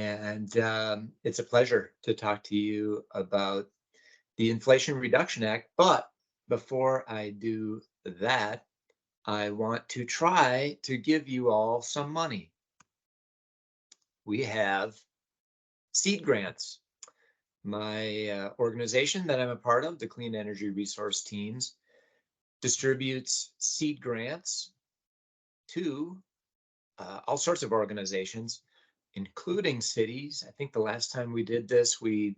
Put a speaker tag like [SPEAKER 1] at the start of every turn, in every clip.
[SPEAKER 1] and it's a pleasure to talk to you about the Inflation Reduction Act. But before I do that, I want to try to give you all some money. We have seed grants. My organization that I'm a part of, the Clean Energy Resource Teams, distributes seed grants to all sorts of organizations, including cities. I think the last time we did this, we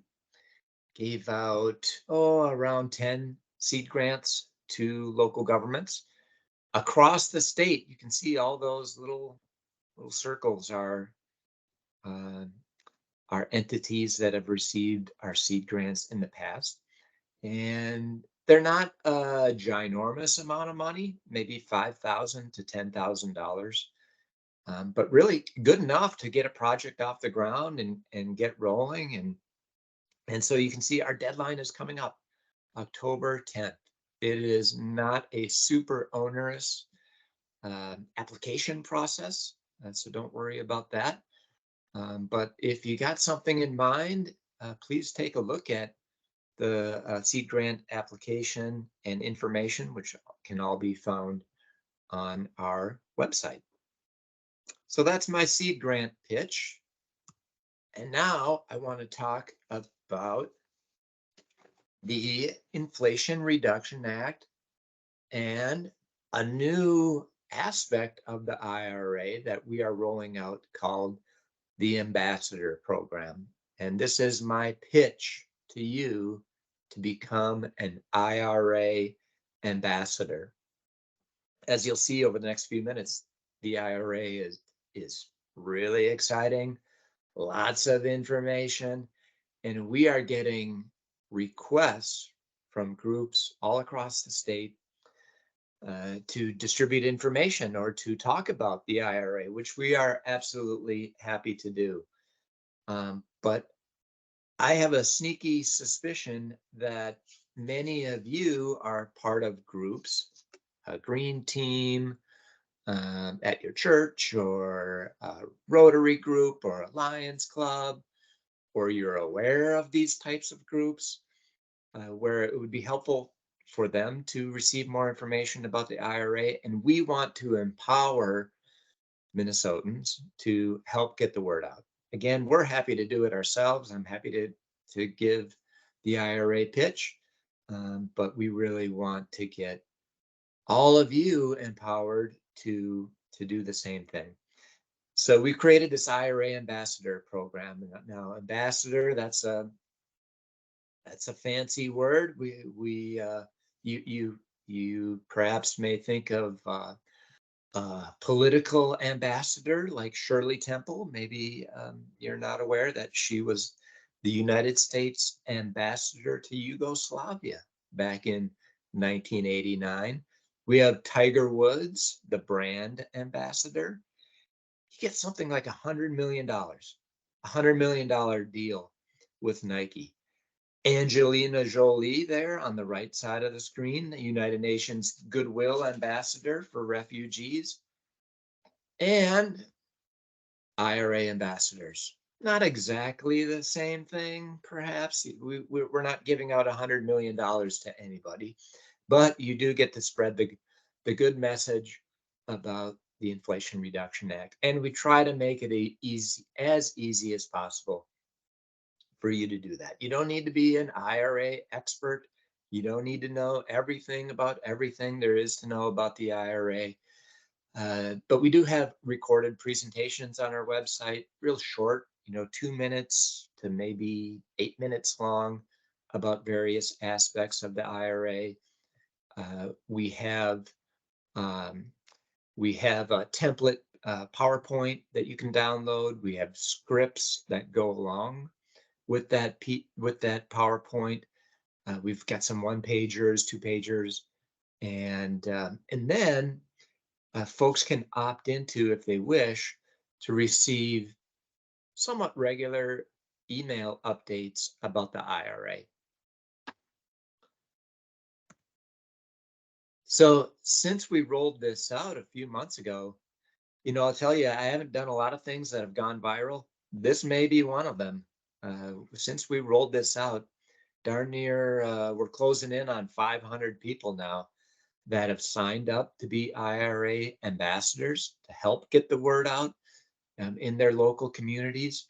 [SPEAKER 1] gave out, around 10 seed grants to local governments across the state. You can see all those little circles uh, are entities that have received our seed grants in the past. And they're not a ginormous amount of money, maybe $5,000 to $10,000, but really good enough to get a project off the ground and get rolling. And so you can see our deadline is coming up October 10th. It is not a super onerous application process, so don't worry about that. But if you got something in mind, please take a look at the seed grant application and information, which can all be found on our website. So that's my seed grant pitch. And now I want to talk about the Inflation Reduction Act and a new aspect of the IRA that we are rolling out called the Ambassador Program. And this is my pitch to you to become an IRA ambassador. As you'll see over the next few minutes, the IRA is really exciting, lots of information, and we are getting requests from groups all across the state to distribute information or to talk about the IRA, which we are absolutely happy to do. But I have a sneaky suspicion that many of you are part of groups, a green team at your church, or a Rotary group, or a Lions Club, or you're aware of these types of groups where it would be helpful for them to receive more information about the IRA. And we want to empower Minnesotans to help get the word out. Again, we're happy to do it ourselves. I'm happy to give the IRA pitch, but we really want to get all of you empowered to do the same thing. So we created this IRA Ambassador Program. Now, ambassador, that's a fancy word. You perhaps may think of political ambassador like Shirley Temple. Maybe you're not aware that she was the United States ambassador to Yugoslavia back in 1989. We have Tiger Woods, the brand ambassador. He gets something like $100 million, $100 million deal with Nike. Angelina Jolie there on the right side of the screen, the United Nations Goodwill Ambassador for Refugees, and IRA ambassadors. Not exactly the same thing, perhaps. We're not giving out $100 million to anybody, but you do get to spread the good message about the Inflation Reduction Act. And we try to make it as easy as possible for you to do that. You don't need to be an IRA expert. You don't need to know everything about everything there is to know about the IRA. But we do have recorded presentations on our website, real short, 2 minutes to maybe 8 minutes long, about various aspects of the IRA. We have a template PowerPoint that you can download. We have scripts that go along with that PowerPoint. We've got some 1-pagers, 2-pagers, and then folks can opt into, if they wish, to receive somewhat regular email updates about the IRA. So since we rolled this out a few months ago, I'll tell you, I haven't done a lot of things that have gone viral. this may be one of them. Since we rolled this out, darn near, we're closing in on 500 people now that have signed up to be IRA ambassadors to help get the word out in their local communities,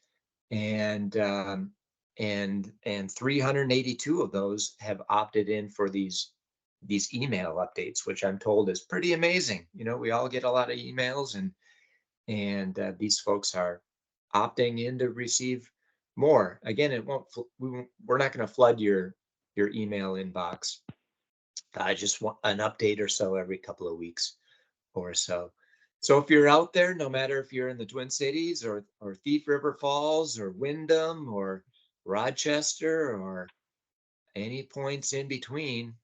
[SPEAKER 1] and 382 of those have opted in for these email updates, which I'm told is pretty amazing. You know, we all get a lot of emails, and these folks are opting in to receive more. Again, it won't. We're not going to flood your email inbox. I just want an update or so every couple of weeks or so. So if you're out there, no matter if you're in the Twin Cities or Thief River Falls or Wyndham or Rochester or any points in between,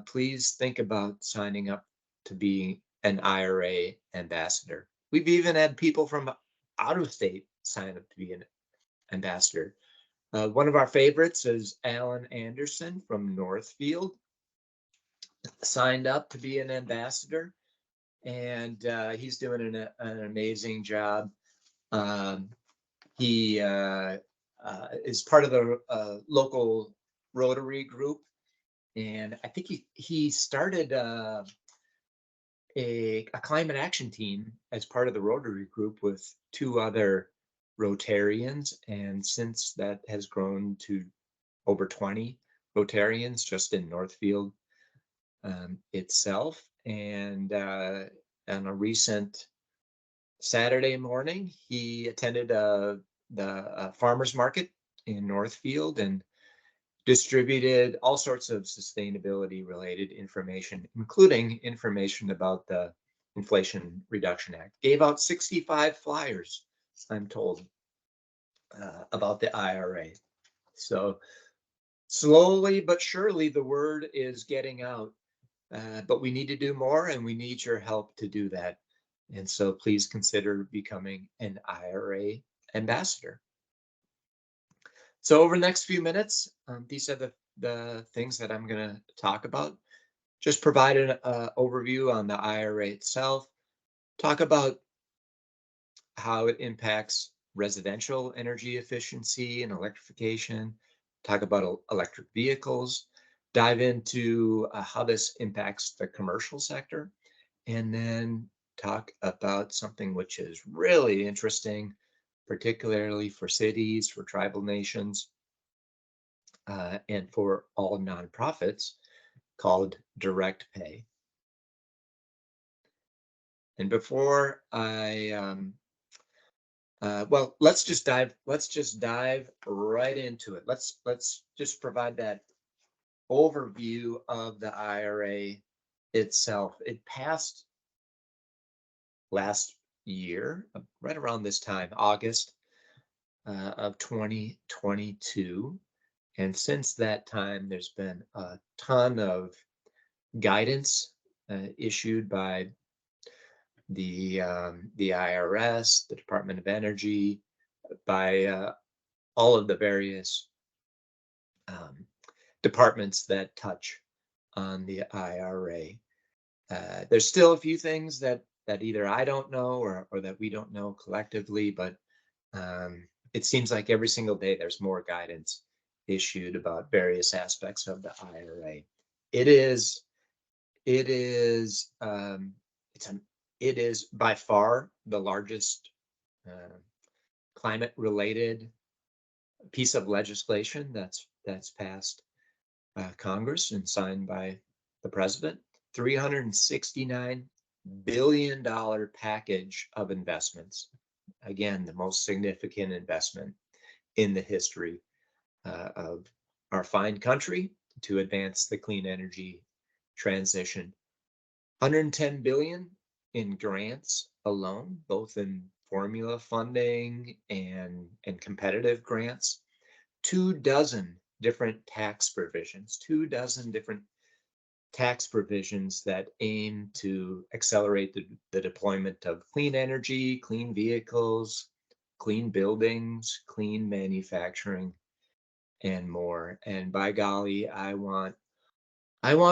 [SPEAKER 1] please think about signing up to be an IRA ambassador. We've even had people from out of state sign up to be an ambassador. One of our favorites is Alan Anderson from Northfield, signed up to be an ambassador, and he's doing an amazing job. Um, he is part of the local Rotary group, and I think he started a climate action team as part of the Rotary group with two other Rotarians, and since that has grown to over 20 Rotarians just in Northfield itself. And on a recent Saturday morning, he attended the farmers market in Northfield and distributed all sorts of sustainability related information, including information about the Inflation Reduction Act. Gave out 65 flyers, I'm told, about the IRA. So slowly but surely the word is getting out, but we need to do more, and we need your help to do that. And so please consider becoming an IRA ambassador. So over the next few minutes, these are the things that I'm going to talk about. Just provide an overview on the IRA itself, talk about how it impacts residential energy efficiency and electrification, talk about electric vehicles, dive into how this impacts the commercial sector, and then talk about something which is really interesting, particularly for cities, for tribal nations, and for all nonprofits, called direct pay. And before well, let's just dive right into it. Let's just provide that overview of the IRA itself. It passed last year, right around this time, August of 2022. And since that time, there's been a ton of guidance issued by the IRS, the Department of Energy, by all of the various departments that touch on the IRA. There's still a few things that either I don't know or that we don't know collectively, but it seems like every single day there's more guidance issued about various aspects of the IRA. It is by far the largest climate-related piece of legislation that's passed Congress and signed by the president. $369 billion package of investments. Again, the most significant investment in the history of our fine country to advance the clean energy transition. 110 billion in grants alone, both in formula funding and competitive grants. 24 different tax provisions, 24 different tax provisions that aim to accelerate the deployment of clean energy, clean vehicles, clean buildings, clean manufacturing, and more. And by golly, I want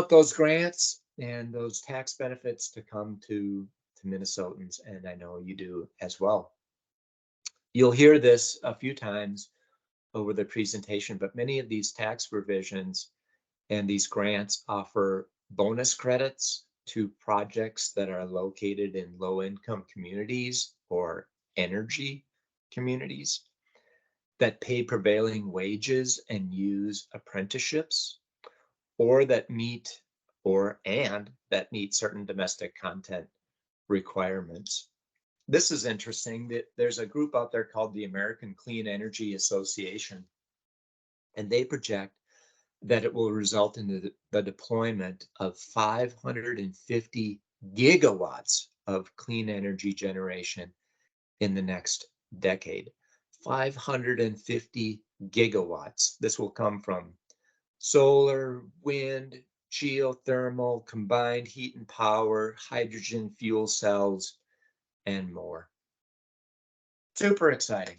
[SPEAKER 1] those grants and those tax benefits to come to Minnesotans, and I know you do as well. You'll hear this a few times over the presentation, but many of these tax provisions and these grants offer bonus credits to projects that are located in low-income communities or energy communities that pay prevailing wages and use apprenticeships, or that meet that meet certain domestic content requirements. This is interesting that there's a group out there called the American Clean Energy Association, and they project that it will result in the deployment of 550 gigawatts of clean energy generation in the next decade. 550 gigawatts. This will come from solar, wind, geothermal, combined heat and power, hydrogen fuel cells, and more. Super exciting.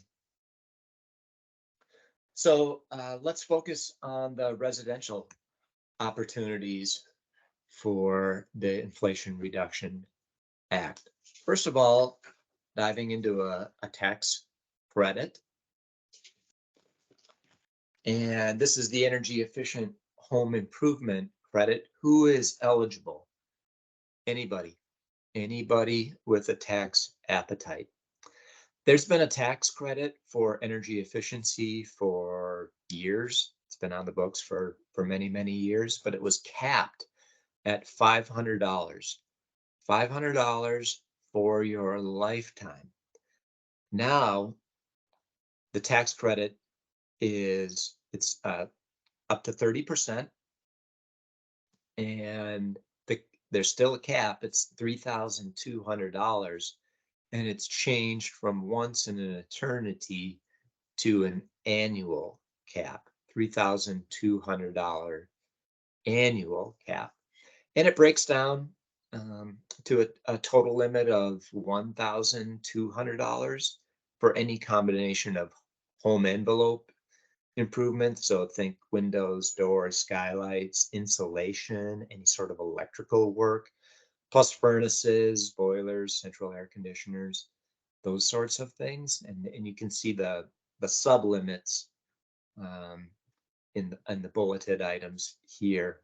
[SPEAKER 1] So let's focus on the residential opportunities for the Inflation Reduction Act. First of all, diving into a tax credit. And this is the energy efficient home improvement credit. Who is eligible? Anybody with a tax appetite. There's been a tax credit for energy efficiency for years. It's been on the books for many, many years, but it was capped at $500. $500 for your lifetime. Now, the tax credit it's up to 30%, and there's still a cap. It's $3,200, and it's changed from once in an eternity to an annual cap, $3,200 annual cap, and it breaks down to a total limit of $1,200 for any combination of home envelope improvements. So think windows, doors, skylights, insulation, any sort of electrical work, plus furnaces, boilers, central air conditioners, those sorts of things. And you can see the sub limits in the bulleted items here.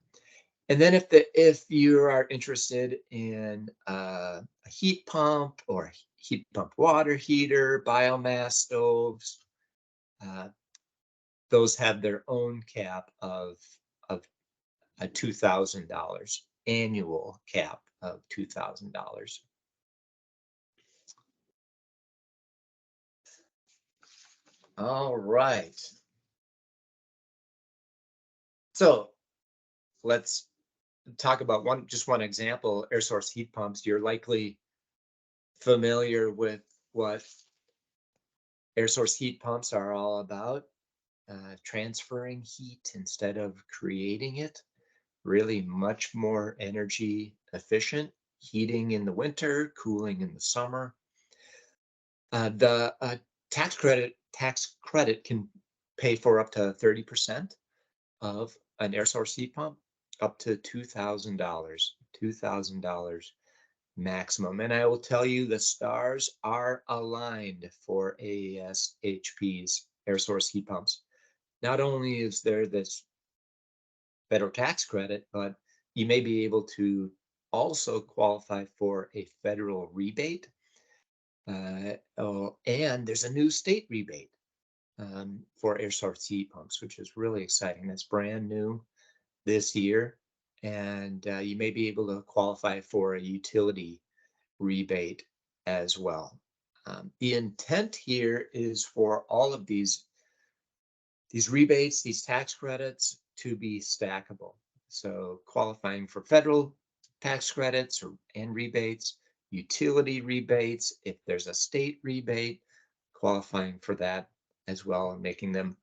[SPEAKER 1] And then if you are interested in a heat pump or heat pump water heater, biomass stoves, those have their own cap of a $2,000 annual cap of $2,000. All right. So let's talk about just one example, air source heat pumps. You're likely familiar with what air source heat pumps are all about. Transferring heat instead of creating it. Really much more energy efficient. Heating in the winter, cooling in the summer. The tax credit can pay for up to 30% of an air source heat pump, up to $2,000 maximum. And I will tell you, the stars are aligned for ASHP's air source heat pumps. Not only is there this federal tax credit, but you may be able to also qualify for a federal rebate. And there's a new state rebate for air source heat pumps, which is really exciting. That's brand new this year. And you may be able to qualify for a utility rebate as well. The intent here is for all of these rebates, these tax credits, to be stackable. So qualifying for federal tax credits and rebates, utility rebates, if there's a state rebate, qualifying for that as well, and making them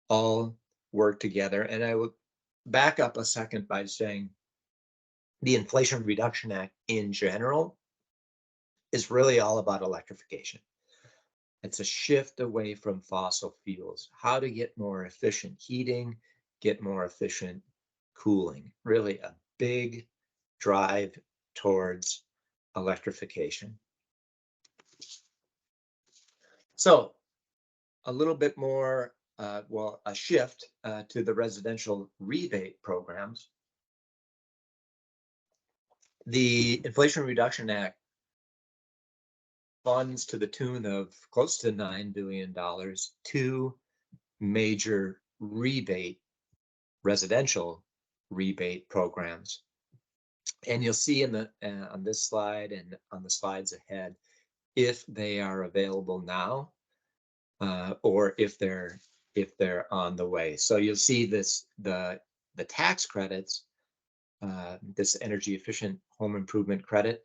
[SPEAKER 1] all work together. And I would back up a second by saying the Inflation Reduction Act in general is really all about electrification. It's a shift away from fossil fuels, how to get more efficient heating, get more efficient cooling, really a big drive towards electrification. So a little bit more, well, a shift to the residential rebate programs. The Inflation Reduction Act funds to the tune of close to $9 billion to major residential rebate programs. And you'll see in the on this slide and on the slides ahead if they are available now or if they're on the way. So you'll see the tax credits, this energy efficient home improvement credit,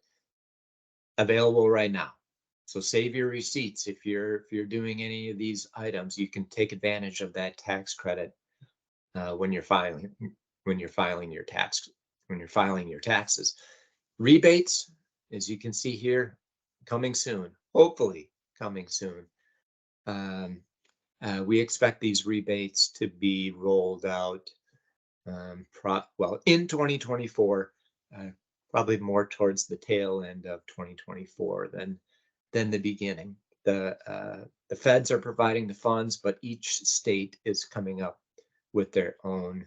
[SPEAKER 1] available right now. So save your receipts. If you're doing any of these items, you can take advantage of that tax credit when you're filing your taxes. Rebates, as you can see here, coming soon. Hopefully coming soon. We expect these rebates to be rolled out in 2024. Probably more towards the tail end of 2024 than the beginning. The feds are providing the funds, but each state is coming up with their own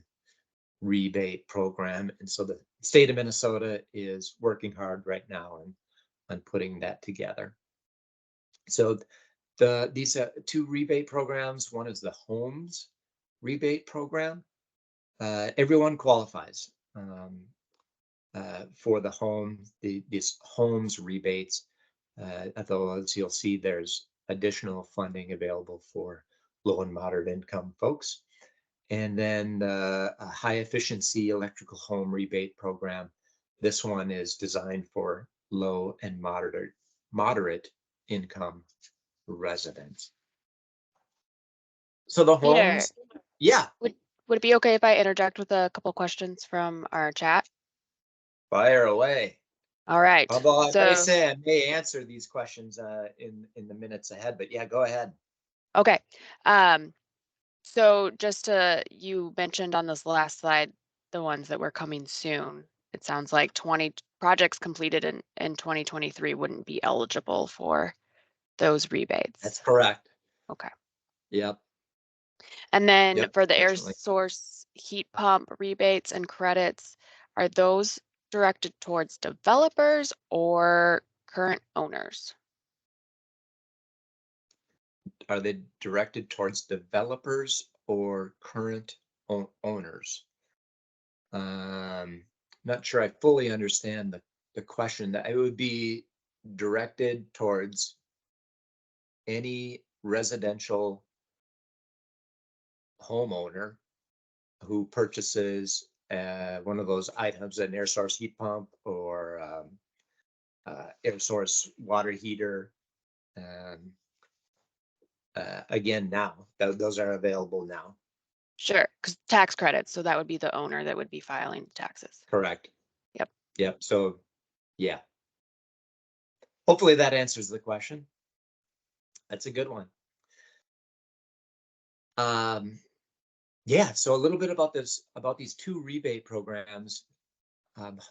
[SPEAKER 1] rebate program. And so the state of Minnesota is working hard right now on putting that together. So these two rebate programs, one is the homes rebate program. Everyone qualifies for the home, these homes rebates. Although, as you'll see, there's additional funding available for low and moderate income folks. And then the high efficiency electrical home rebate program. This one is designed for low and moderate income residents. So the
[SPEAKER 2] Peter,
[SPEAKER 1] homes, yeah.
[SPEAKER 2] would it be okay if I interject with a couple questions from our chat?
[SPEAKER 1] Fire away.
[SPEAKER 2] All right.
[SPEAKER 1] Although I may answer these questions in the minutes ahead, but yeah, go ahead.
[SPEAKER 2] Okay. So just you mentioned on this last slide, the ones that were coming soon. It sounds like 20 projects completed in 2023 wouldn't be eligible for those rebates.
[SPEAKER 1] That's correct.
[SPEAKER 2] Okay.
[SPEAKER 1] Yep.
[SPEAKER 2] And then for the air source heat pump rebates and credits, are those directed towards developers or current owners?
[SPEAKER 1] Are they directed towards developers or current owners? Not sure I fully understand the question. That it would be directed towards any residential homeowner who purchases one of those items, an air source heat pump or air source water heater. Again, now those are available now.
[SPEAKER 2] Sure, because tax credits, so that would be the owner that would be filing taxes.
[SPEAKER 1] Correct.
[SPEAKER 2] Yep.
[SPEAKER 1] So, yeah. Hopefully that answers the question. That's a good one. Yeah. So a little bit about these two rebate programs.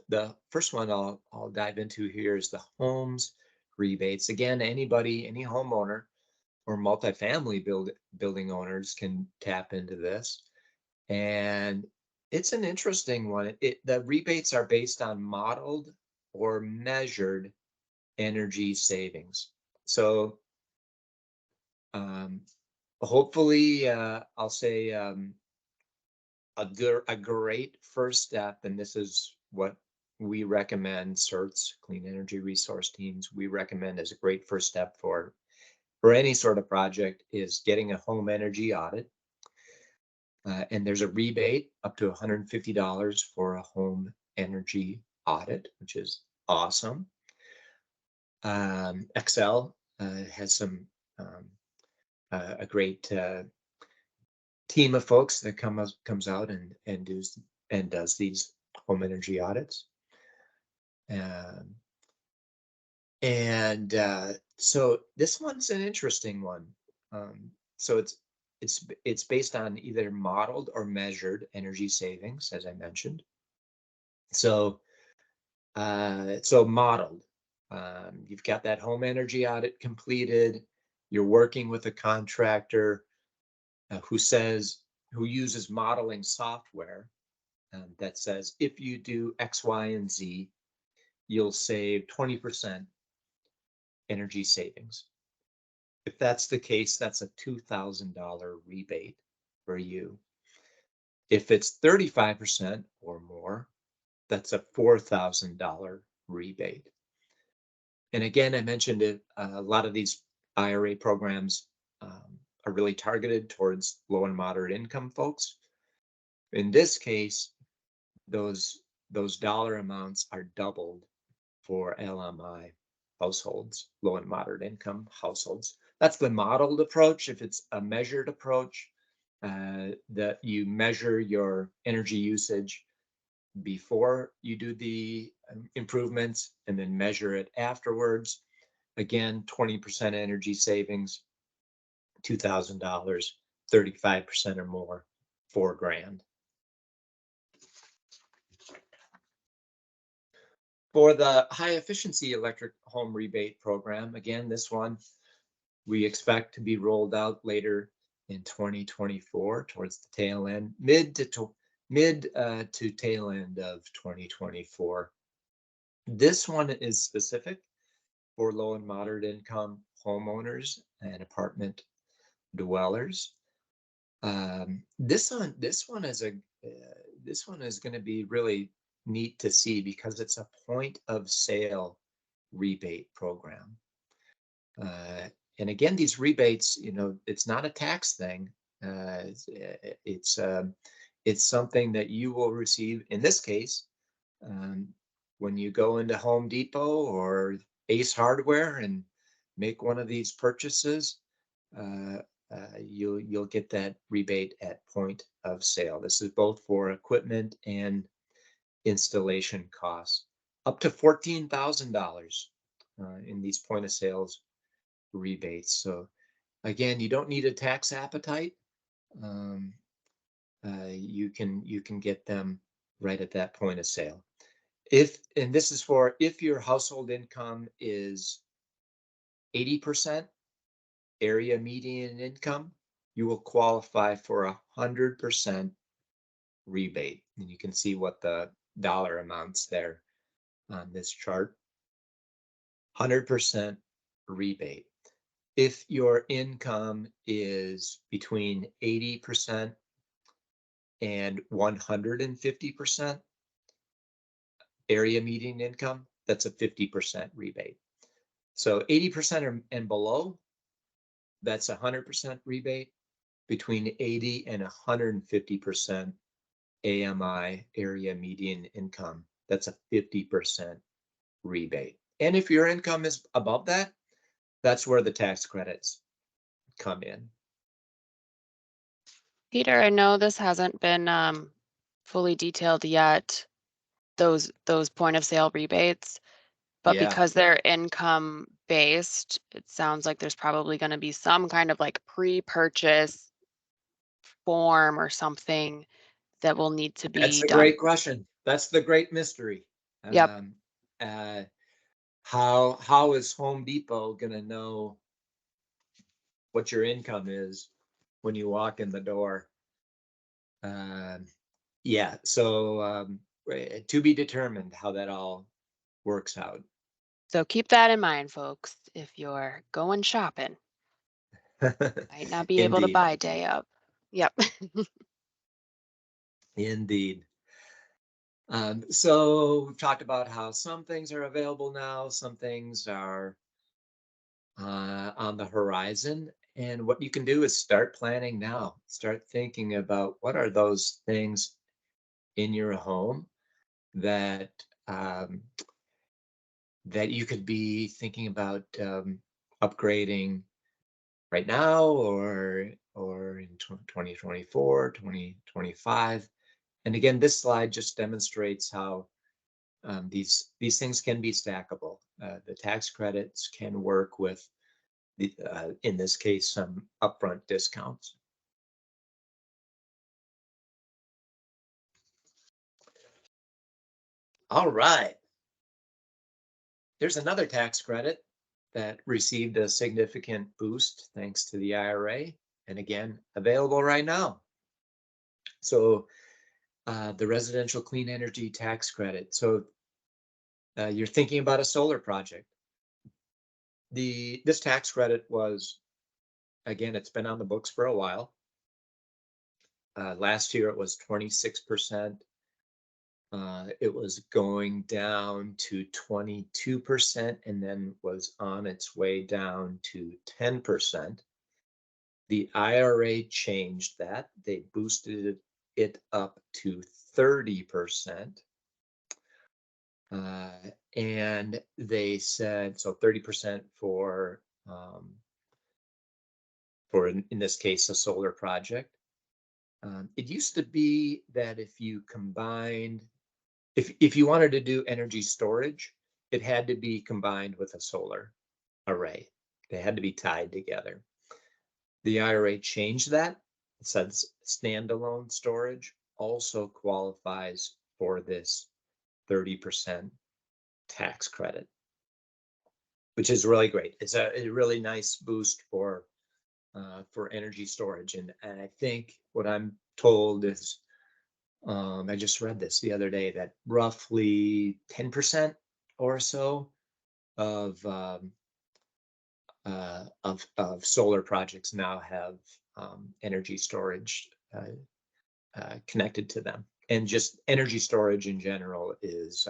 [SPEAKER 1] The first one I'll dive into here is the homes rebates. Again, any homeowner or multifamily building owners can tap into this. And it's an interesting one. The rebates are based on modeled or measured energy savings. So hopefully, I'll say a great first step, and this is what we recommend, CERTs, Clean Energy Resource Teams, we recommend as a great first step for any sort of project is getting a home energy audit. And there's a rebate up to $150 for a home energy audit, which is awesome. Excel has a great team of folks that comes out and does these home energy audits. So this one's an interesting one. So it's based on either modeled or measured energy savings, as I mentioned. So modeled, you've got that home energy audit completed. you're working with a contractor who uses modeling software that says, if you do X, Y, and Z, you'll save 20% energy savings. If that's the case, that's a $2,000 rebate for you. If it's 35% or more, that's a $4,000 rebate. And again, I mentioned it, a lot of these IRA programs are really targeted towards low and moderate income folks. In this case, those dollar amounts are doubled for LMI households, low and moderate income households. That's the modeled approach. If it's a measured approach, that you measure your energy usage before you do the improvements and then measure it afterwards. Again, 20% energy savings, $2,000, 35% or more, $4,000. For the high efficiency electric home rebate program, again, this one we expect to be rolled out later in 2024 towards the tail end, mid to tail end of 2024. This one is specific for low and moderate income homeowners and apartment dwellers. This one is going to be really neat to see because it's a point of sale rebate program. And again, these rebates, it's not a tax thing. It's something that you will receive. In this case, when you go into Home Depot or Ace Hardware and make one of these purchases, you'll get that rebate at point of sale. This is both for equipment and installation costs, up to $14,000 in these point of sales rebates. So again, you don't need a tax appetite. You can get them right at that point of sale. And this is for if your household income is 80% area median income, you will qualify for 100% rebate. And you can see what the dollar amounts there on this chart. 100% rebate. If your income is between 80% and 150% area median income, that's a 50% rebate. So 80% and below, that's 100% rebate. Between 80 and 150% AMI, area median income, that's a 50% rebate. And if your income is above that, that's where the tax credits come in.
[SPEAKER 2] Peter, I know this hasn't been fully detailed yet, those point of sale rebates, but
[SPEAKER 1] Yeah,
[SPEAKER 2] because they're income based, it sounds like there's probably going to be some kind of like pre-purchase form or something that will need to
[SPEAKER 1] that's
[SPEAKER 2] be
[SPEAKER 1] a
[SPEAKER 2] done.
[SPEAKER 1] great question. That's the great mystery.
[SPEAKER 2] Yep.
[SPEAKER 1] How is Home Depot going to know what your income is when you walk in the door? Yeah, so to be determined how that all works out.
[SPEAKER 2] So keep that in mind, folks, if you're going shopping. Might not be able to
[SPEAKER 1] Indeed,
[SPEAKER 2] buy day up. Yep.
[SPEAKER 1] indeed. So we've talked about how some things are available now, some things are on the horizon. And what you can do is start planning now. Start thinking about what are those things in your home that that you could be thinking about upgrading right now or in 2024, 2025. And again, this slide just demonstrates how these things can be stackable. The tax credits can work with, in this case, some upfront discounts. All right. There's another tax credit that received a significant boost thanks to the IRA, and again, available right now. So the residential clean energy tax credit. So you're thinking about a solar project. This tax credit was, again, it's been on the books for a while. Last year it was 26%. It was going down to 22% and then was on its way down to 10%. The IRA changed that. They boosted it up to 30%. And they said, so 30% for in this case, a solar project. It used to be that if you combined, if you wanted to do energy storage, it had to be combined with a solar array. They had to be tied together. The IRA changed that. It says standalone storage also qualifies for this 30% tax credit, which is really great. It's a really nice boost for energy storage. And I think what I'm told is, I just read this the other day, that roughly 10% or so of solar projects now have energy storage connected to them. And just energy storage in general is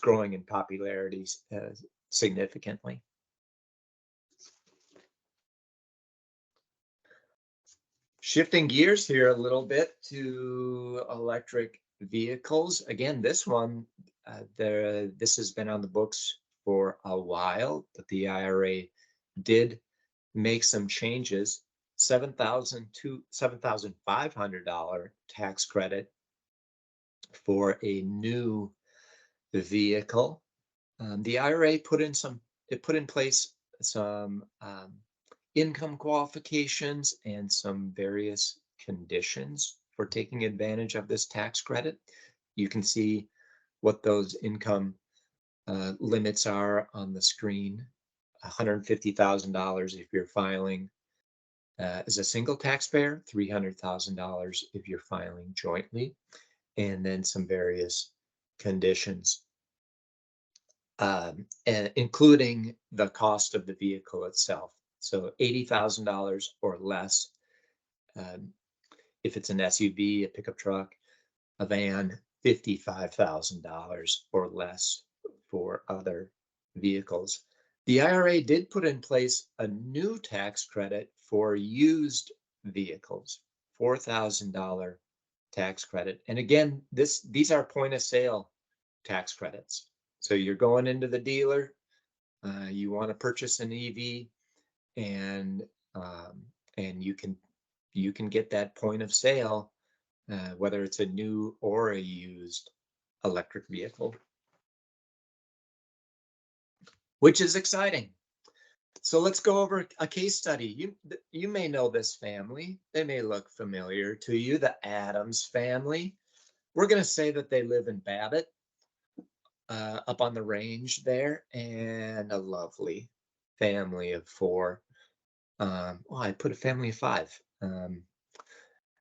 [SPEAKER 1] growing in popularity significantly. Shifting gears here a little bit to electric vehicles. Again, this one, this has been on the books for a while, but the IRA did make some changes. $7,000 to $7,500 tax credit for a new vehicle. The IRA put in place some income qualifications and some various conditions for taking advantage of this tax credit. You can see what those income limits are on the screen. $150,000 if you're filing as a single taxpayer, $300,000 if you're filing jointly, and then some various conditions, and including the cost of the vehicle itself. So $80,000 or less if it's an SUV, a pickup truck, a van, $55,000 or less for other vehicles. The IRA did put in place a new tax credit for used vehicles, $4,000 tax credit. And again, these are point of sale tax credits. So you're going into the dealer, you want to purchase an EV, and you can get that point of sale, whether it's a new or a used electric vehicle, which is exciting. So let's go over a case study. You may know this family. They may look familiar to you, the Adams family. We're going to say that they live in Babbitt, up on the range there, and a lovely family of four. Well, I put a family of five.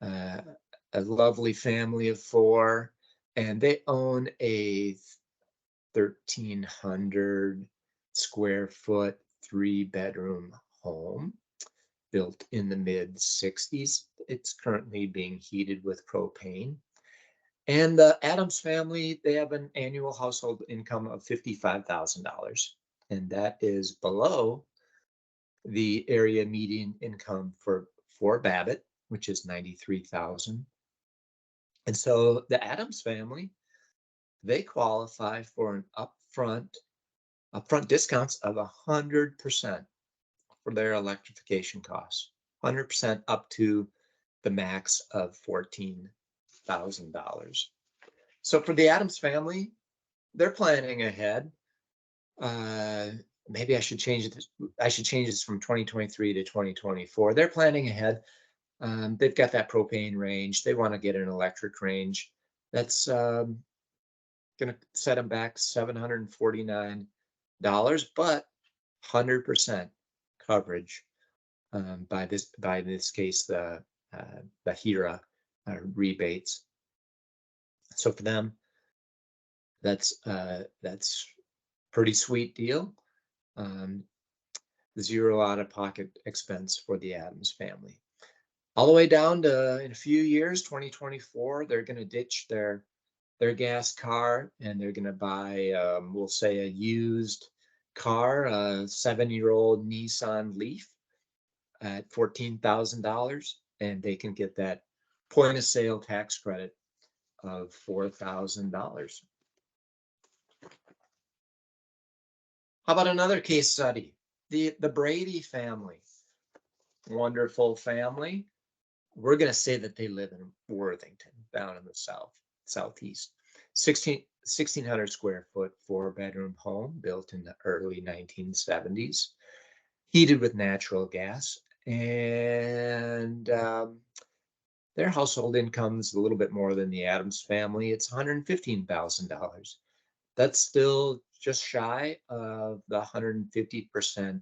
[SPEAKER 1] A lovely family of four, and they own a 1,300 square foot 3-bedroom home built in the mid 60s. It's currently being heated with propane. And the Adams family, they have an annual household income of $55,000, and that is below the area median income for Babbitt, which is $93,000. And so the Adams family, they qualify for an upfront discounts of 100% for their electrification costs, 100% up to the max of $14,000. So for the Adams family, they're planning ahead. Maybe I should change this. I should change this from 2023 to 2024. They're planning ahead. They've got that propane range. They want to get an electric range. That's going to set them back $749 but 100% coverage by this case the HERA rebates. So for them, that's pretty sweet deal. Um, Zero out-of-pocket expense for the Adams family. All the way down to in a few years, 2024, they're going to ditch their gas car and they're going to buy, we'll say, a used car, a 7-year-old Nissan Leaf at $14,000, and they can get that point of sale tax credit of $4,000. How about another case study? The Brady family, wonderful family. We're going to say that they live in Worthington, down in the southeast. 1,600 square foot, 4-bedroom home built in the early 1970s, heated with natural gas, and their household income is a little bit more than the Adams family. It's $115,000. That's still just shy of the 150%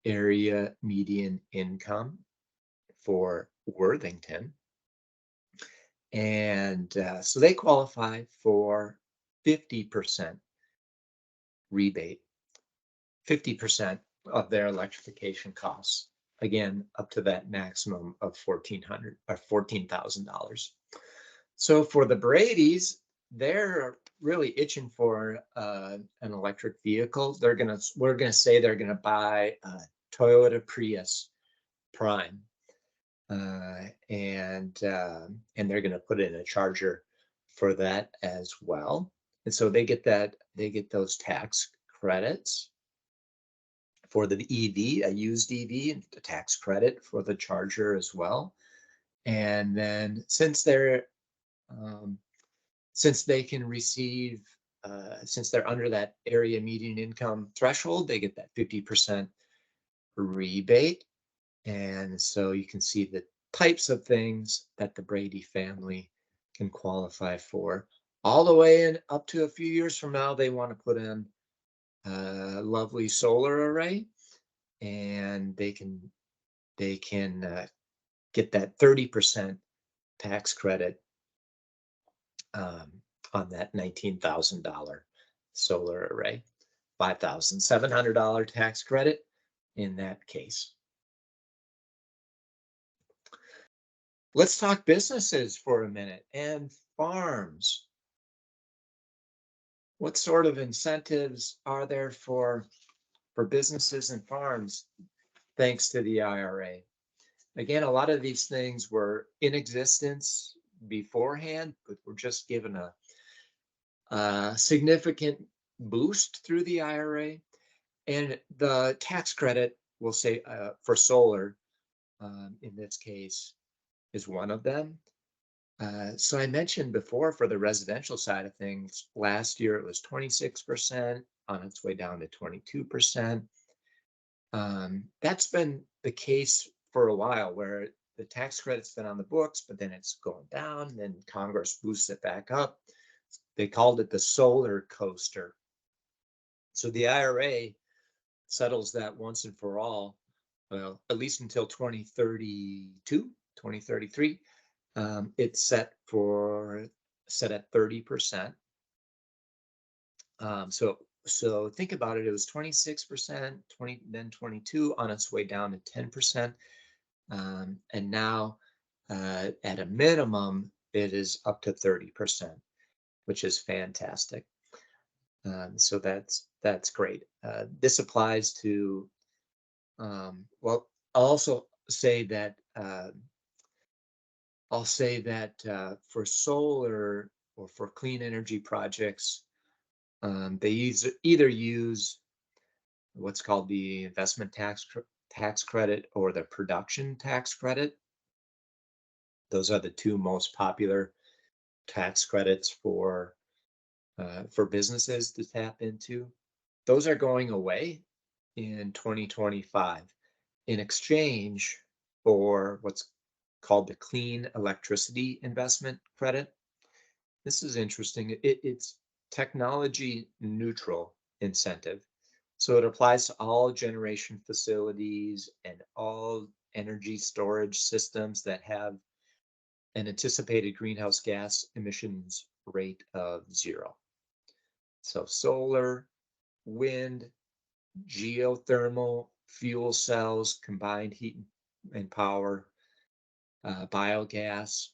[SPEAKER 1] area median income for Worthington. And so they qualify for 50% rebate, 50% of their electrification costs. Again, up to that maximum of $1,400 or $14,000. So for the Brady's, they're really itching for an electric vehicle. We're gonna say they're gonna buy a Toyota Prius Prime, and they're gonna put in a charger for that as well. And so they get those tax credits for the EV, a used EV, and the tax credit for the charger as well. And then since they can receive, since they're under that area median income threshold, they get that 50% rebate. And so you can see the types of things that the Brady family can qualify for. All the way in up to a few years from now, they want to put in a lovely solar array, and they can get that 30% tax credit on that $19,000 solar array, $5,700 tax credit in that case. Let's talk businesses for a minute and farms. What sort of incentives are there for businesses and farms thanks to the IRA? Again, a lot of these things were in existence beforehand, but were just given a significant boost through the IRA. And the tax credit, we'll say for solar, in this case, is one of them. So I mentioned before for the residential side of things, last year it was 26%, on its way down to 22%. That's been the case for a while, where the tax credit's been on the books, but then it's going down, then Congress boosts it back up. They called it the solar coaster. So the IRA settles that once and for all, well, at least until 2032, 2033. It's set at 30%. So think about it. It was 26%, then 22, on its way down to 10%. And now at a minimum, it is up to 30%, which is fantastic. So that's great. This applies to, well, I'll also say that for solar or for clean energy projects, they either use what's called the investment tax credit or the production tax credit. Those are the two most popular tax credits for businesses to tap into. Those are going away in 2025 in exchange for what's called the Clean Electricity Investment Credit. This is interesting. It's technology neutral incentive. So it applies to all generation facilities and all energy storage systems that have an anticipated greenhouse gas emissions rate of 0. So solar, wind, geothermal, fuel cells, combined heat and power, biogas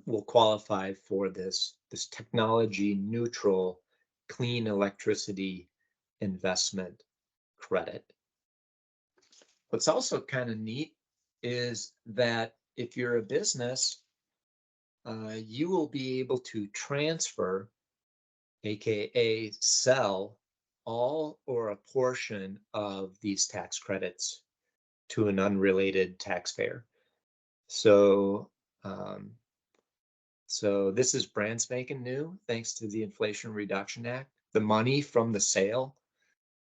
[SPEAKER 1] will qualify for this technology neutral clean electricity investment credit. What's also kind of neat is that if you're a business, you will be able to transfer, aka sell, all or a portion of these tax credits to an unrelated taxpayer. So, um, so this is brand spanking new, thanks to the Inflation Reduction Act. The money from the sale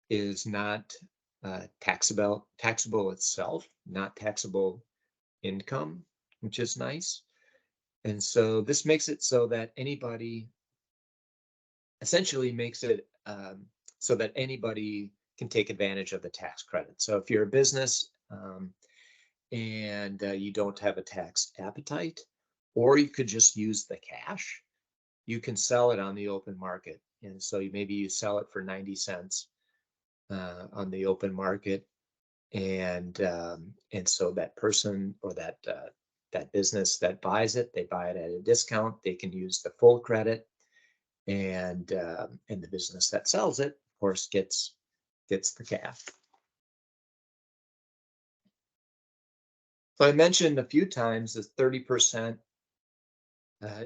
[SPEAKER 1] is not taxable itself, not taxable income, which is nice. And so this makes it so that anybody essentially makes it so that anybody can take advantage of the tax credit. So if you're a business and you don't have a tax appetite, or you could just use the cash, you can sell it on the open market. And so maybe you sell it for 90 cents on the open market, and so that person or that business that buys it, they buy it at a discount. They can use the full credit, and the business that sells it, of course, gets the cash. So I mentioned a few times that 30%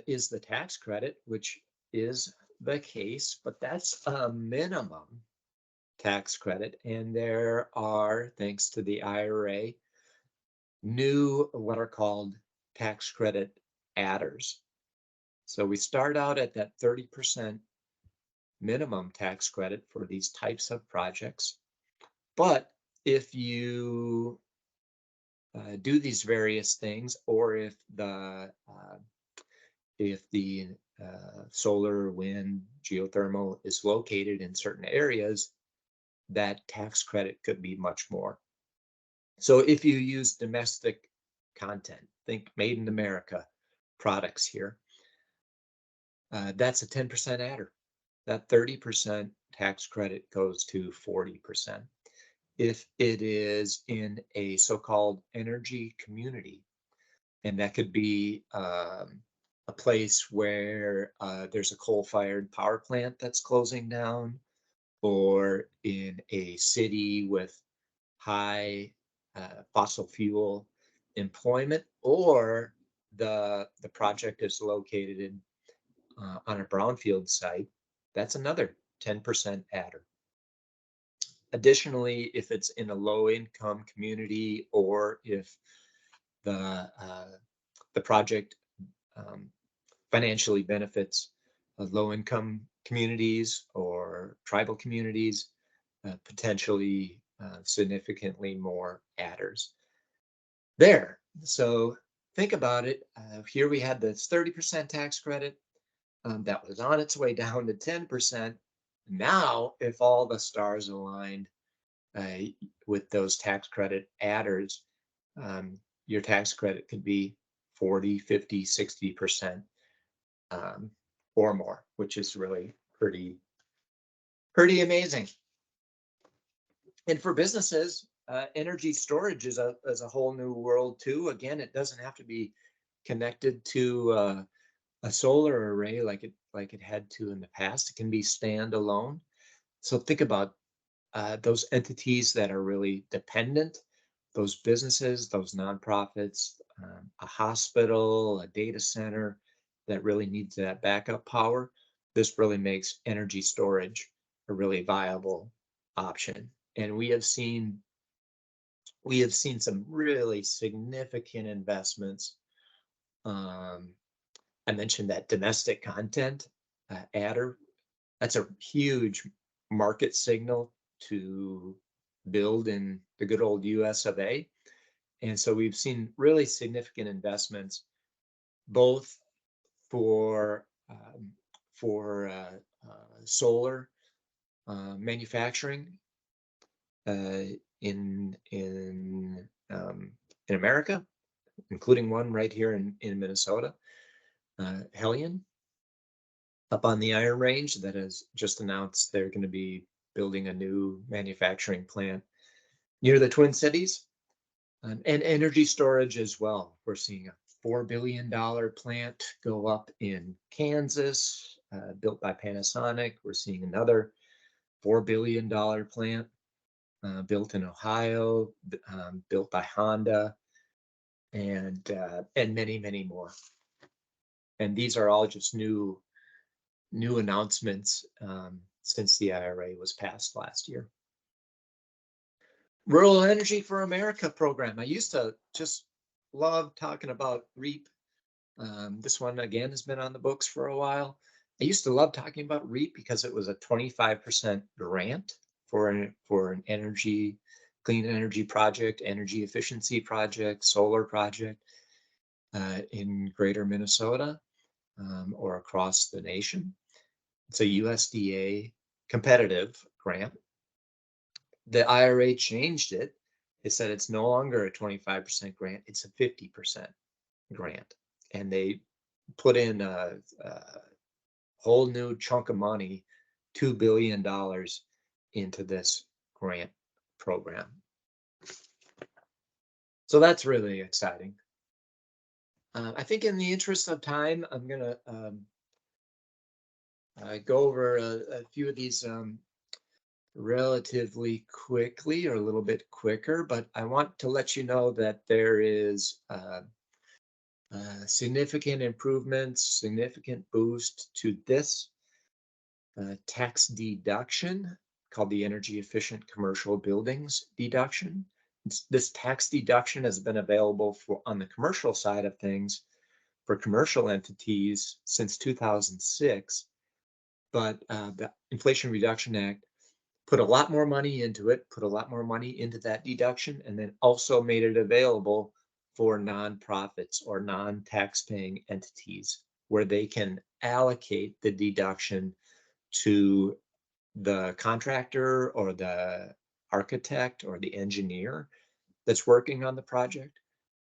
[SPEAKER 1] is the tax credit, which is the case, but that's a minimum tax credit. And there are, thanks to the IRA, new what are called tax credit adders. So we start out at that 30% minimum tax credit for these types of projects. But if you do these various things, or if the solar, wind, geothermal is located in certain areas, that tax credit could be much more. So if you use domestic content, think made in America products here, that's a 10% adder. That 30% tax credit goes to 40%. If it is in a so-called energy community, and that could be a place where there's a coal-fired power plant that's closing down, or in a city with high fossil fuel employment, or the project is located in on a brownfield site, that's another 10% adder. Additionally, if it's in a low income community, or if the project um, financially benefits low income communities or tribal communities, potentially significantly more adders there. So think about it. Here we had this 30% tax credit that was on its way down to 10%. Now, if all the stars aligned uh, with those tax credit adders, your tax credit could be 40, 50, 60% or more, which is really pretty amazing. And for businesses, energy storage is a whole new world too. Again, it doesn't have to be connected to a solar array like it had to in the past. It can be standalone. So think about those entities that are really dependent, those businesses, those nonprofits, a hospital, a data center that really needs that backup power. This really makes energy storage a really viable option. And we have seen some really significant investments. Um, I mentioned that domestic content adder. That's a huge market signal to build in the good old US of A. And so we've seen really significant investments, both for solar manufacturing in America, including one right here in Minnesota, Hellion, up on the Iron Range, that has just announced they're going to be building a new manufacturing plant near the Twin Cities, and energy storage as well. We're seeing a $4 billion plant go up in Kansas, built by Panasonic. We're seeing another $4 billion plant built in Ohio, built by Honda, and many, many more. And these are all just new announcements since the IRA was passed last year. Rural Energy for America program. I used to just love talking about REAP. This one, again, has been on the books for a while. I used to love talking about REAP because it was a 25% grant for an clean energy project, energy efficiency project, solar project in greater Minnesota or across the nation. It's a USDA competitive grant. The IRA changed it. They said it's no longer a 25% grant, it's a 50% grant. And they put in a whole new chunk of money, $2 billion into this grant program. So that's really exciting. I think in the interest of time, I'm going to go over a few of these relatively quickly, or a little bit quicker, but I want to let you know that there is significant improvements, significant boost to this tax deduction called the Energy Efficient Commercial Buildings deduction. This tax deduction has been available on the commercial side of things for commercial entities since 2006, but the Inflation Reduction Act put a lot more money into it, put a lot more money into that deduction, and then also made it available for nonprofits or non-tax-paying entities, where they can allocate the deduction to the contractor or the architect or the engineer that's working on the project.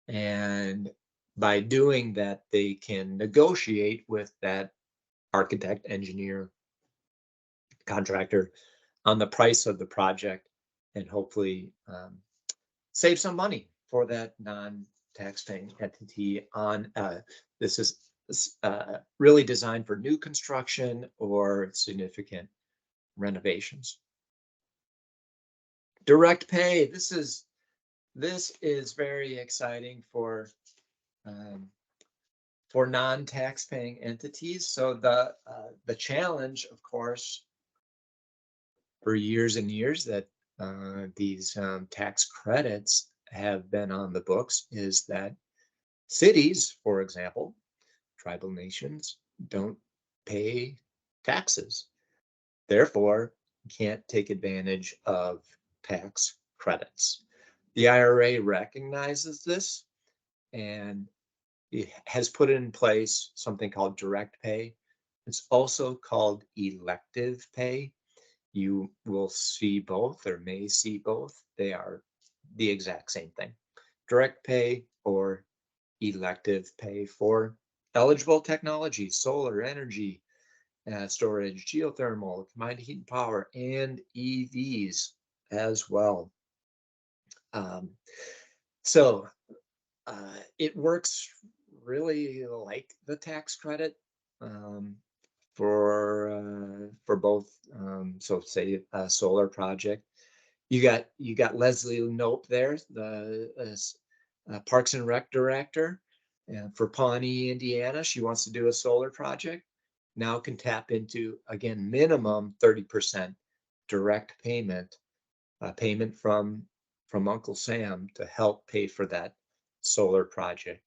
[SPEAKER 1] And by doing that, they can negotiate with that architect, engineer, contractor on the price of the project, and hopefully save some money for that non-tax-paying entity. This is really designed for new construction or significant renovations. Direct pay. This is very exciting for non-tax-paying entities. So the challenge, of course, for years and years that these tax credits have been on the books is that cities, for example, tribal nations, don't pay taxes. Therefore, can't take advantage of tax credits. The IRA recognizes this, and it has put in place something called direct pay. It's also called elective pay. You will see both, or may see both. They are the exact same thing. Direct pay or elective pay for eligible technology, solar energy, storage, geothermal, combined heat and power, and EVs as well. So it works really like the tax credit for both. So say a solar project. You got Leslie Knope there, the Parks and Rec director for Pawnee, Indiana. She wants to do a solar project. Now can tap into, again, minimum 30% direct payment from Uncle Sam to help pay for that solar project.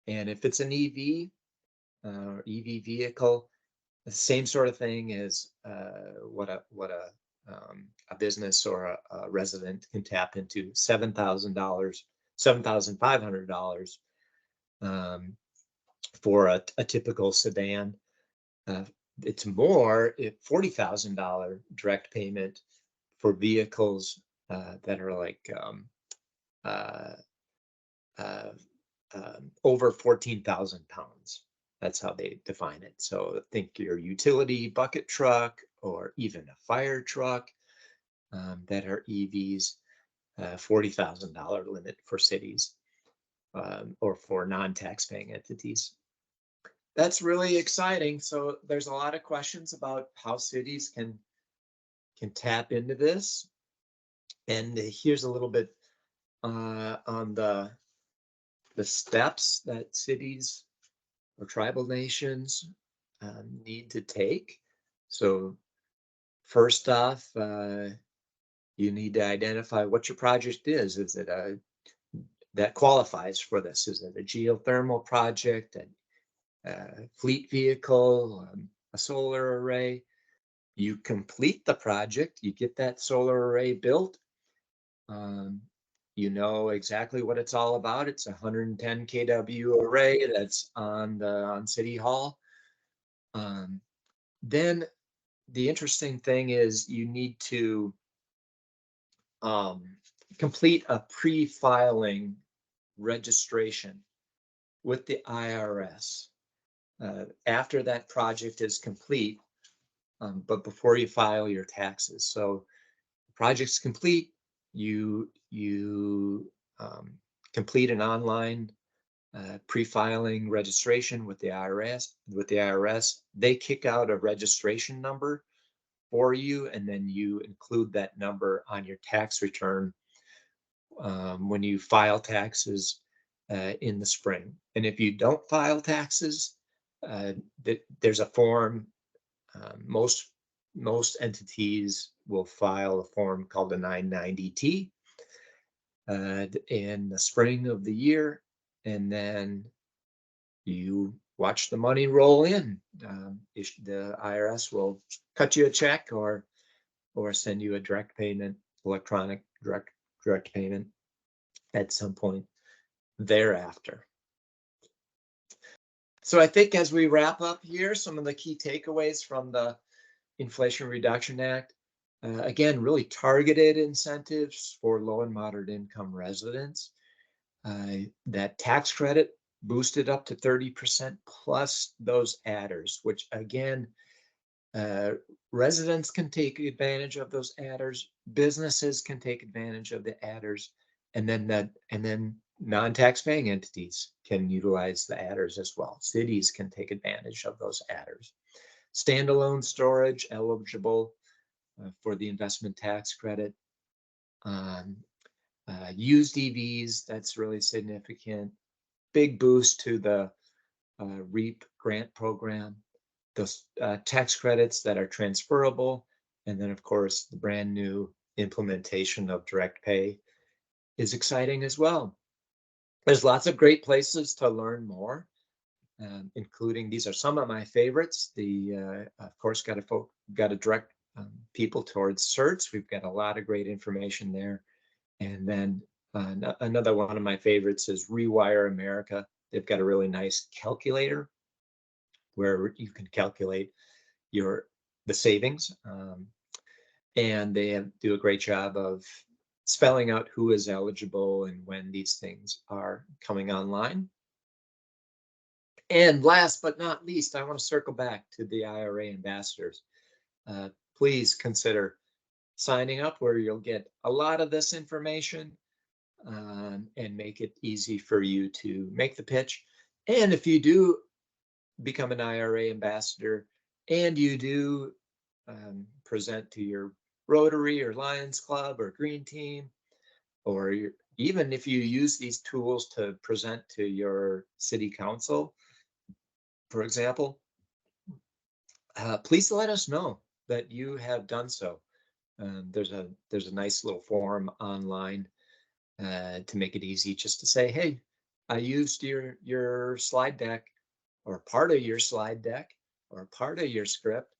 [SPEAKER 1] And if it's an EV vehicle, the same sort of thing as what a business or a resident can tap into, $7,500 for a typical sedan. it's more if $40,000 direct payment for vehicles that are like uh, uh, over 14,000 pounds. That's how they define it. So think your utility bucket truck or even a fire truck that are EVs, $40,000 limit for cities or for non-tax paying entities. That's really exciting. So there's a lot of questions about how cities can tap into this. And here's a little bit on the steps that cities or tribal nations need to take. So first off, you need to identify what your project is. Is it a that qualifies for this? Is it a geothermal project, a fleet vehicle, a solar array? You complete the project, you get that solar array built. Um, you know exactly what it's all about. It's a 110 kW array that's on City Hall. Then the interesting thing is you need to um, complete a pre-filing registration with the IRS after that project is complete, but before you file your taxes. So the project's complete, you complete an online pre-filing registration with the IRS. They kick out a registration number for you, and then you include that number on your tax return when you file taxes in the spring. And if you don't file taxes, there's a form. Most entities will file a form called a 990T in the spring of the year, and then you watch the money roll in. The IRS will cut you a check or send you a direct payment, electronic direct payment at some point thereafter. So I think as we wrap up here, some of the key takeaways from the Inflation Reduction Act, again, really targeted incentives for low and moderate income residents. That tax credit boosted up to 30% plus those adders, which again, residents can take advantage of those adders, businesses can take advantage of the adders, and then non-tax paying entities can utilize the adders as well. Cities can take advantage of those adders. Standalone storage eligible for the investment tax credit. Used EVs, that's really significant. Big boost to the REAP grant program. Those tax credits that are transferable. And then, of course, the brand new implementation of direct pay is exciting as well. There's lots of great places to learn more, including these are some of my favorites. Of course, got to direct people towards certs. We've got a lot of great information there. And then another one of my favorites is Rewire America. They've got a really nice calculator where you can calculate the savings, and they do a great job of spelling out who is eligible and when these things are coming online. And last but not least, I want to circle back to the IRA ambassadors. Please consider signing up, where you'll get a lot of this information and make it easy for you to make the pitch. And if you do become an IRA ambassador and you do present to your Rotary or Lions Club or Green Team, or even if you use these tools to present to your city council, for example, please let us know that you have done so. There's a nice little form online to make it easy, just to say, hey, I used your slide deck or part of your slide deck or part of your script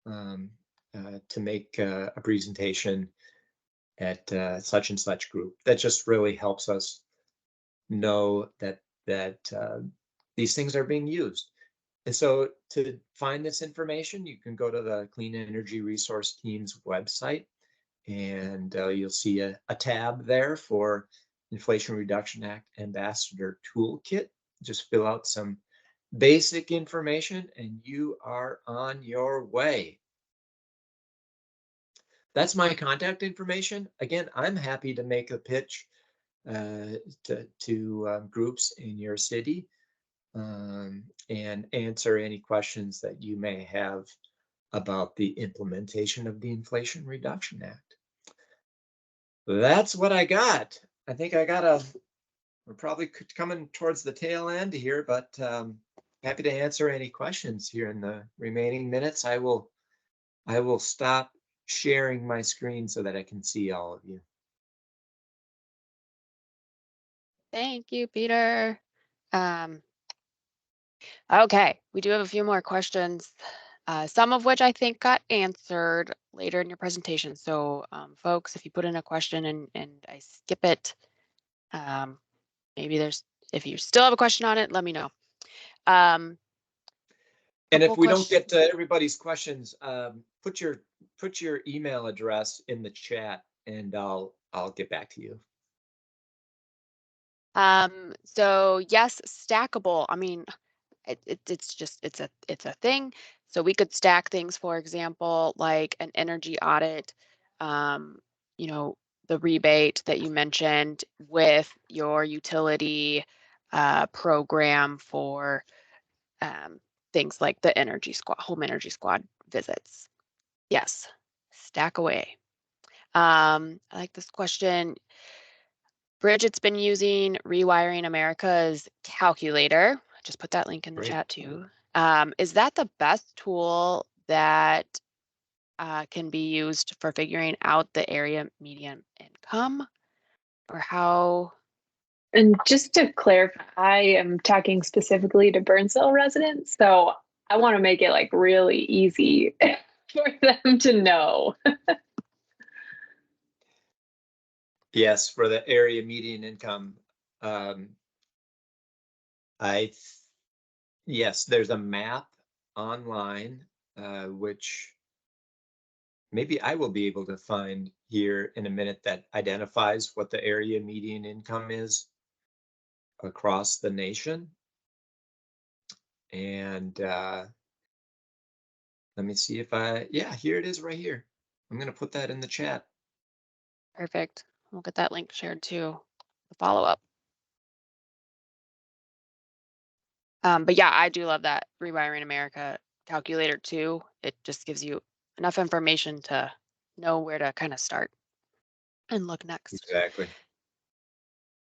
[SPEAKER 1] to make a presentation at such and such group. That just really helps us know that these things are being used. And so to find this information, you can go to the Clean Energy Resource Team's website, and you'll see a tab there for Inflation Reduction Act Ambassador Toolkit. Just fill out some basic information and you are on your way. That's my contact information. Again, I'm happy to make a pitch to groups in your city and answer any questions that you may have about the implementation of the Inflation Reduction Act. That's what I got. I think we're probably coming towards the tail end here, but happy to answer any questions here in the remaining minutes. I will stop sharing my screen so that I can see all of you.
[SPEAKER 2] Thank you, Peter. Okay, we do have a few more questions, some of which I think got answered later in your presentation. So folks, if you put in a question and I skip it, maybe if you still have a question on it, let me know.
[SPEAKER 1] And if we don't get to everybody's questions, put your email address in the chat and I'll get back to you.
[SPEAKER 2] So yes, stackable. I mean, it's a thing. So we could stack things, for example, like an energy audit, you know, the rebate that you mentioned with your utility program for things like the home energy squad visits. Yes, stack away. I like this question. Bridget's been using Rewiring America's calculator. Just put that link in the
[SPEAKER 1] Great.
[SPEAKER 2] chat too. Is that the best tool that can be used for figuring out the area median income, or how?
[SPEAKER 3] And just to clarify, I am talking specifically to Burnsville residents, so I want to make it like really easy for them to know.
[SPEAKER 1] Yes, for the area median income. Yes, there's a map online, which maybe I will be able to find here in a minute, that identifies what the area median income is across the nation. And let me see if yeah, here it is right here. I'm going to put that in the chat.
[SPEAKER 2] Perfect. We'll get that link shared too, the follow-up. But yeah, I do love that Rewiring America calculator too. It just gives you enough information to know where to kind of start and look next.
[SPEAKER 1] Exactly.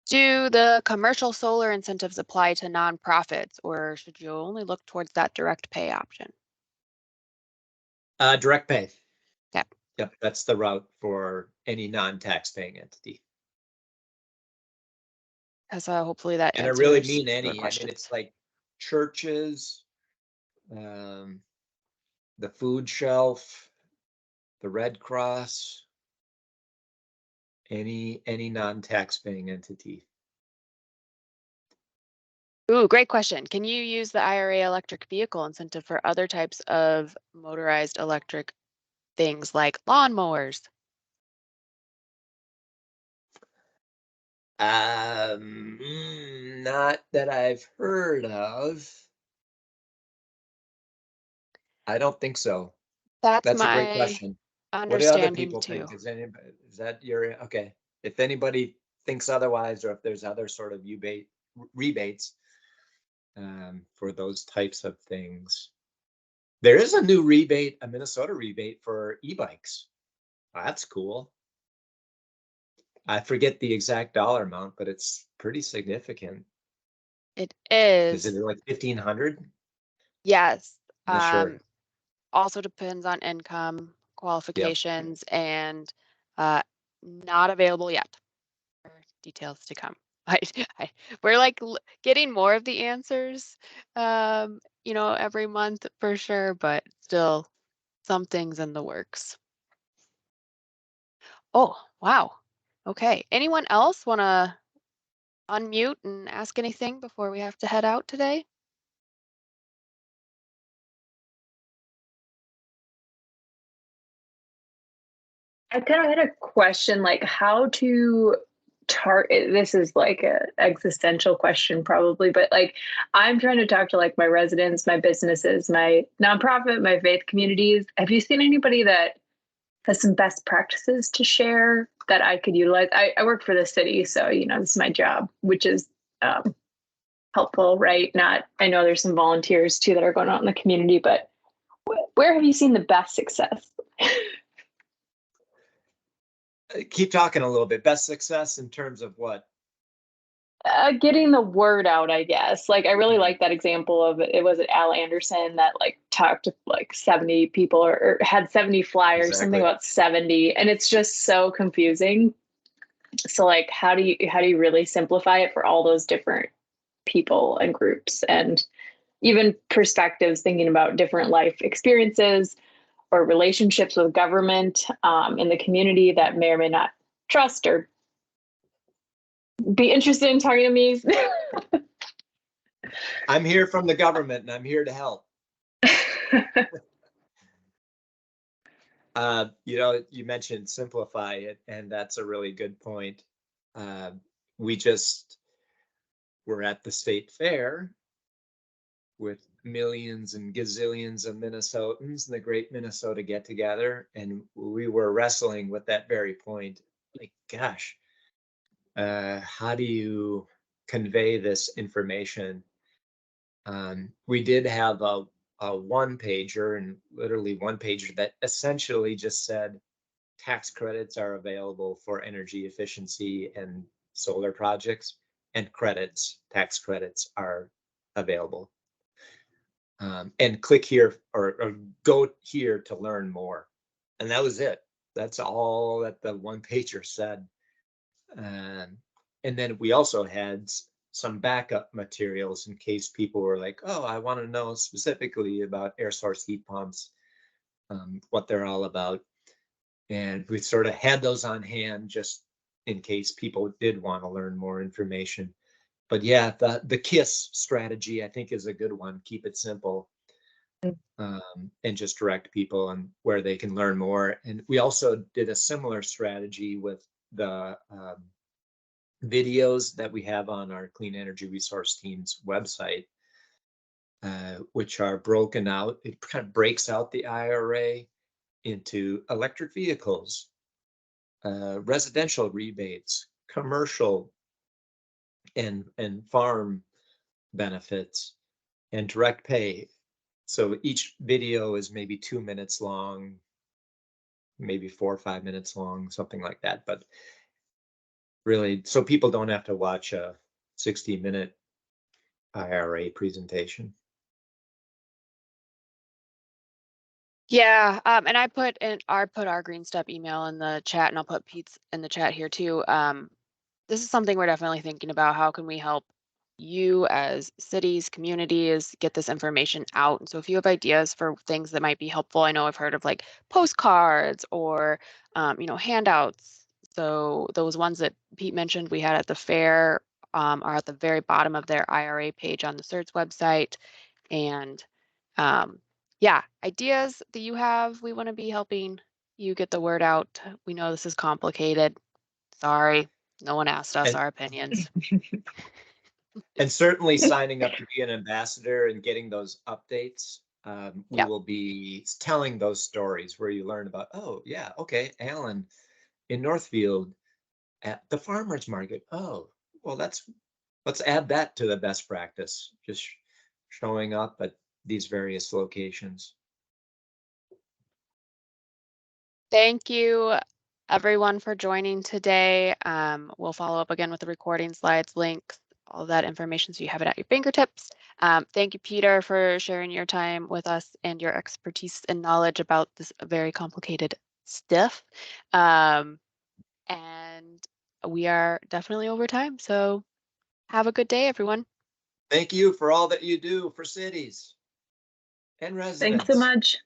[SPEAKER 2] Do the commercial solar incentives apply to nonprofits, or should you only look towards that direct pay option?
[SPEAKER 1] Direct pay.
[SPEAKER 2] Yep.
[SPEAKER 1] Yep, that's the route for any non-tax paying entity.
[SPEAKER 2] Because hopefully that
[SPEAKER 1] And I
[SPEAKER 2] answers
[SPEAKER 1] really mean
[SPEAKER 2] your
[SPEAKER 1] any. I mean,
[SPEAKER 2] questions.
[SPEAKER 1] it's like churches, the food shelf, the Red Cross, any non-tax paying entity.
[SPEAKER 2] Ooh, great question. Can you use the IRA electric vehicle incentive for other types of motorized electric things like lawnmowers?
[SPEAKER 1] Not that I've heard of. I don't think so.
[SPEAKER 2] That's
[SPEAKER 1] That's a great
[SPEAKER 2] my
[SPEAKER 1] question. What do other
[SPEAKER 2] understanding
[SPEAKER 1] people
[SPEAKER 2] too.
[SPEAKER 1] think? Is that your, okay? If anybody thinks otherwise, or if there's other sort of rebates for those types of things. There is a new rebate, a Minnesota rebate for e-bikes. That's cool. I forget the exact dollar amount, but it's pretty significant.
[SPEAKER 2] It
[SPEAKER 1] Is it
[SPEAKER 2] is.
[SPEAKER 1] like 1,500?
[SPEAKER 2] Yes.
[SPEAKER 1] Not sure.
[SPEAKER 2] Also depends on income,
[SPEAKER 1] Yep.
[SPEAKER 2] qualifications, and not available yet. Details to come. We're like getting more of the answers, you know, every month for sure, but still some things in the works. Oh, wow. Okay. Anyone else want to unmute and ask anything before we have to head out today?
[SPEAKER 3] I kind of had a question, like how to target. This is like a existential question, probably, but like I'm trying to talk to like my residents, my businesses, my nonprofit, my faith communities. Have you seen anybody that has some best practices to share that I could utilize? I work for the city, so this is my job, which is helpful, right? Not. I know there's some volunteers too that are going out in the community, but where have you seen the best success?
[SPEAKER 1] Keep talking a little bit. Best success in terms of what?
[SPEAKER 3] Getting the word out, I guess. Like, I really like that example of it. Was it Al Anderson that like talked to like 70 people or had 70 flyers, something
[SPEAKER 1] Exactly.
[SPEAKER 3] about 70, and it's just so confusing. So like, how do you really simplify it for all those different people and groups and even perspectives, thinking about different life experiences or relationships with government in the community that may or may not trust or be interested in talking to me.
[SPEAKER 1] I'm here from the government and I'm here to help. You mentioned simplify it, and that's a really good point. We just were at the state fair with millions and gazillions of Minnesotans, the Great Minnesota Get Together, and we were wrestling with that very point. Like, gosh, how do you convey this information? We did have a one pager, and literally one pager that essentially just said tax credits are available for energy efficiency and solar projects, and tax credits are available. And click here or go here to learn more. And that was it. That's all that the one pager said. And then we also had some backup materials in case people were like, oh, I want to know specifically about air source heat pumps, what they're all about. And we sort of had those on hand just in case people did want to learn more information. But yeah, the KISS strategy, I think, is a good one. Keep it simple, and just direct people on where they can learn more. And we also did a similar strategy with the videos that we have on our Clean Energy Resource Team's website, which are broken out. It kind of breaks out the IRA into electric vehicles, residential rebates, commercial and farm benefits, and direct pay. So each video is maybe 2 minutes long, maybe 4 or 5 minutes long, something like that. But really, so people don't have to watch a 60-minute IRA presentation.
[SPEAKER 2] Yeah, and I put our Green Step email in the chat, and I'll put Pete's in the chat here too. This is something we're definitely thinking about. How can we help you as cities, communities get this information out? And so if you have ideas for things that might be helpful, I know I've heard of like postcards or handouts. So those ones that Pete mentioned we had at the fair are at the very bottom of their IRA page on the CERT's website. And yeah, ideas that you have, we want to be helping you get the word out. We know this is complicated. Sorry, no one asked us our opinions.
[SPEAKER 1] And certainly signing up to be an ambassador and getting those updates. We will be telling those stories where you learn about, oh yeah, okay, Alan in Northfield at the farmer's market. Oh, well, let's add that to the best practice, just showing up at these various locations.
[SPEAKER 2] Thank you everyone for joining today. We'll follow up again with the recording slides, links, all that information so you have it at your fingertips. Thank you, Peter, for sharing your time with us and your expertise and knowledge about this very complicated stuff. And we are definitely over time, so have a good day, everyone.
[SPEAKER 1] Thank you for all that you do for cities and residents.
[SPEAKER 3] Thanks so much.